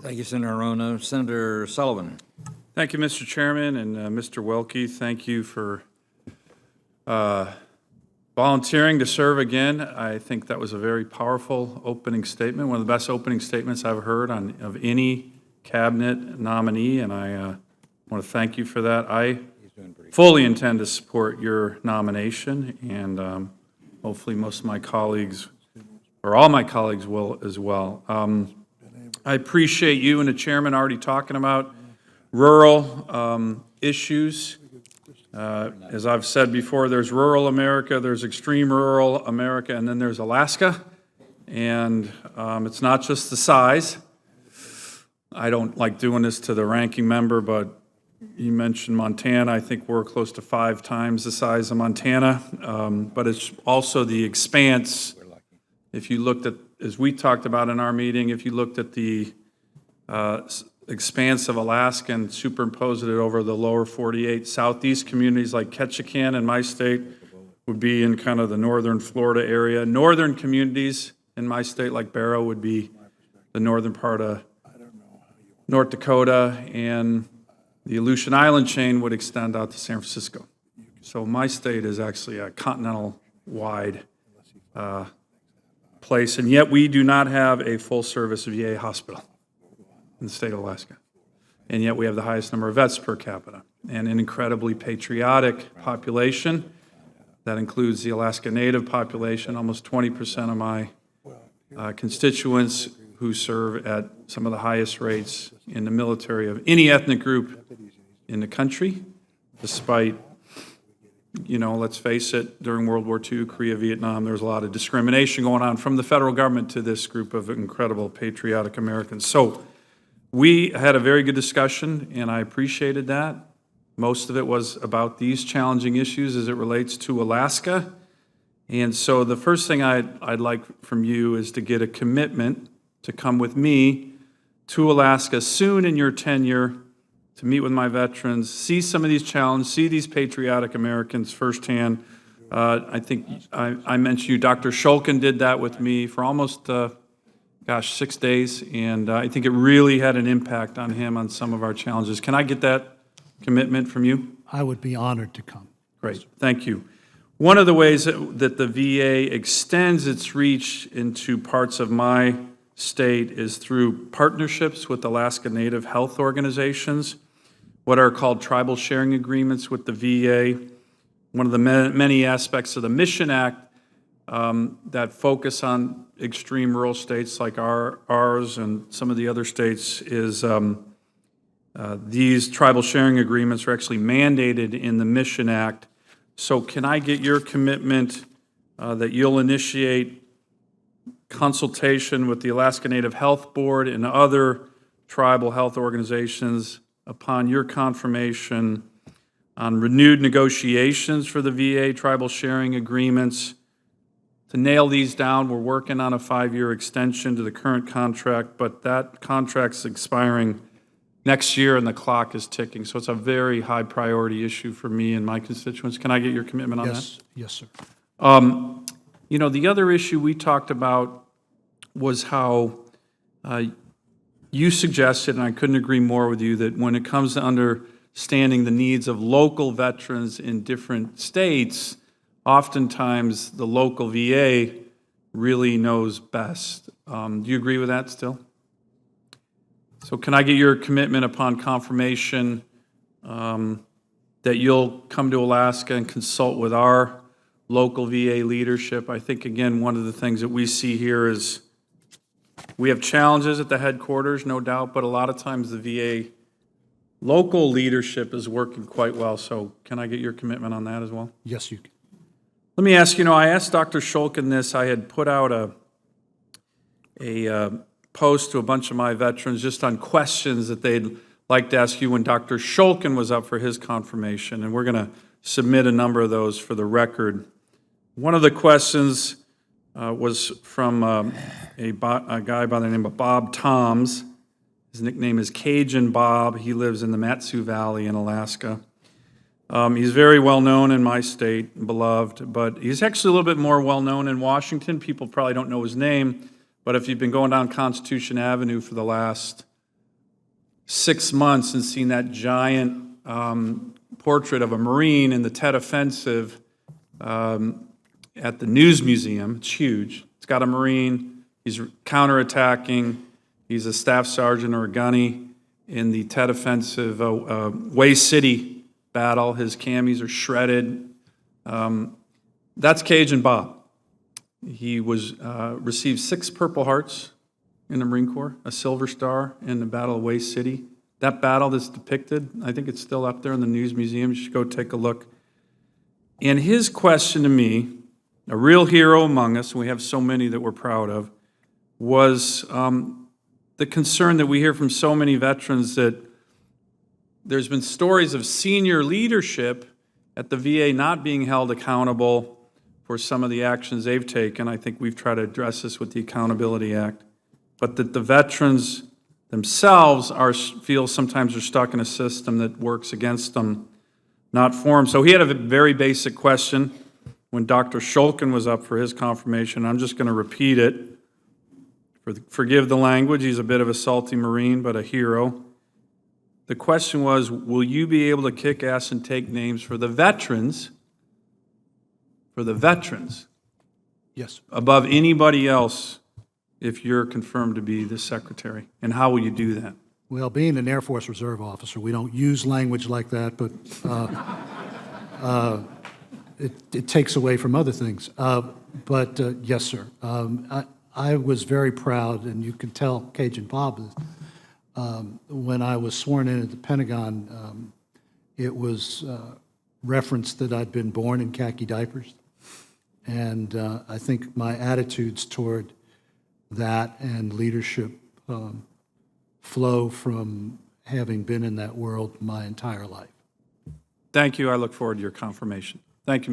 Thank you, Senator Arona. Senator Sullivan. Thank you, Mr. Chairman, and Mr. Wilke. Thank you for volunteering to serve again. I think that was a very powerful opening statement, one of the best opening statements I've heard of any cabinet nominee, and I want to thank you for that. I fully intend to support your nomination, and hopefully most of my colleagues, or all my colleagues, will as well. I appreciate you and the chairman already talking about rural issues. As I've said before, there's rural America, there's extreme rural America, and then there's Alaska. And it's not just the size. I don't like doing this to the ranking member, but you mentioned Montana. I think we're close to 5 times the size of Montana. But it's also the expanse. If you looked at, as we talked about in our meeting, if you looked at the expanse of Alaska and superimposed it over the lower 48, southeast communities like Ketchikan in my state would be in kind of the northern Florida area. Northern communities in my state like Barrow would be the northern part of North Dakota, and the Aleutian Island chain would extend out to San Francisco. So my state is actually a continental-wide place, and yet we do not have a full-service VA hospital in the state of Alaska. And yet we have the highest number of vets per capita and an incredibly patriotic population. That includes the Alaska Native population, almost 20% of my constituents who serve at some of the highest rates in the military of any ethnic group in the country, despite, you know, let's face it, during World War II, Korea, Vietnam, there was a lot of discrimination going on from the federal government to this group of incredible patriotic Americans. So we had a very good discussion, and I appreciated that. Most of it was about these challenging issues as it relates to Alaska. And so the first thing I'd like from you is to get a commitment to come with me to Alaska soon in your tenure to meet with my veterans, see some of these challenges, see these patriotic Americans firsthand. I think I mentioned you, Dr. Shulkin did that with me for almost 6 days, and I think it really had an impact on him on some of our challenges. Can I get that commitment from you? I would be honored to come. Great, thank you. One of the ways that the VA extends its reach into parts of my state is through partnerships with Alaska Native health organizations, what are called tribal sharing agreements with the VA. One of the many aspects of the Mission Act that focus on extreme rural states like ours and some of the other states is these tribal sharing agreements are actually mandated in the Mission Act. So can I get your commitment that you'll initiate consultation with the Alaska Native Health Board and other tribal health organizations upon your confirmation on renewed negotiations for the VA tribal sharing agreements? To nail these down, we're working on a 5-year extension to the current contract, but that contract's expiring next year and the clock is ticking. So it's a very high priority issue for me and my constituents. Can I get your commitment on that? Yes, sir. You know, the other issue we talked about was how you suggested, and I couldn't agree more with you, that when it comes to understanding the needs of local veterans in different states, oftentimes the local VA really knows best. Do you agree with that still? So can I get your commitment upon confirmation that you'll come to Alaska and consult with our local VA leadership? I think, again, one of the things that we see here is we have challenges at the headquarters, no doubt, but a lot of times the VA local leadership is working quite well. So can I get your commitment on that as well? Yes, you can. Let me ask, I asked Dr. Shulkin this. I had put out a post to a bunch of my veterans just on questions that they'd like to ask you when Dr. Shulkin was up for his confirmation, and we're going to submit a number of those for the record. One of the questions was from a guy by the name of Bob Toms. His nickname is Cajun Bob. He lives in the Matsu Valley in Alaska. He's very well known in my state, beloved, but he's actually a little bit more well known in Washington. People probably don't know his name, but if you've been going down Constitution Avenue for the last 6 months and seen that giant portrait of a Marine in the Tet Offensive at the News Museum. It's huge. It's got a Marine. He's counterattacking. He's a staff sergeant or a gunny in the Tet Offensive Way City battle. His camis are shredded. That's Cajun Bob. He was received 6 Purple Hearts in the Marine Corps, a Silver Star in the Battle of Way City. That battle that's depicted, I think it's still up there in the News Museum. You should go take a look. And his question to me, a real hero among us, and we have so many that we're proud of, was the concern that we hear from so many veterans that there's been stories of senior leadership at the VA not being held accountable for some of the actions they've taken. I think we've tried to address this with the Accountability Act, but that the veterans themselves feel sometimes they're stuck in a system that works against them, not for them. So he had a very basic question when Dr. Shulkin was up for his confirmation. I'm just going to repeat it. Forgive the language. He's a bit of a salty Marine, but a hero. The question was, will you be able to kick ass and take names for the veterans? For the veterans? Yes. Above anybody else if you're confirmed to be the secretary? And how will you do that? Well, being an Air Force Reserve officer, we don't use language like that, but it takes away from other things. But yes, sir. I was very proud, and you can tell Cajun Bob is, when I was sworn in at the Pentagon, it was referenced that I'd been born in khaki diapers. And I think my attitudes toward that and leadership flow from having been in that world my entire life. Thank you. I look forward to your confirmation. Thank you, Mr.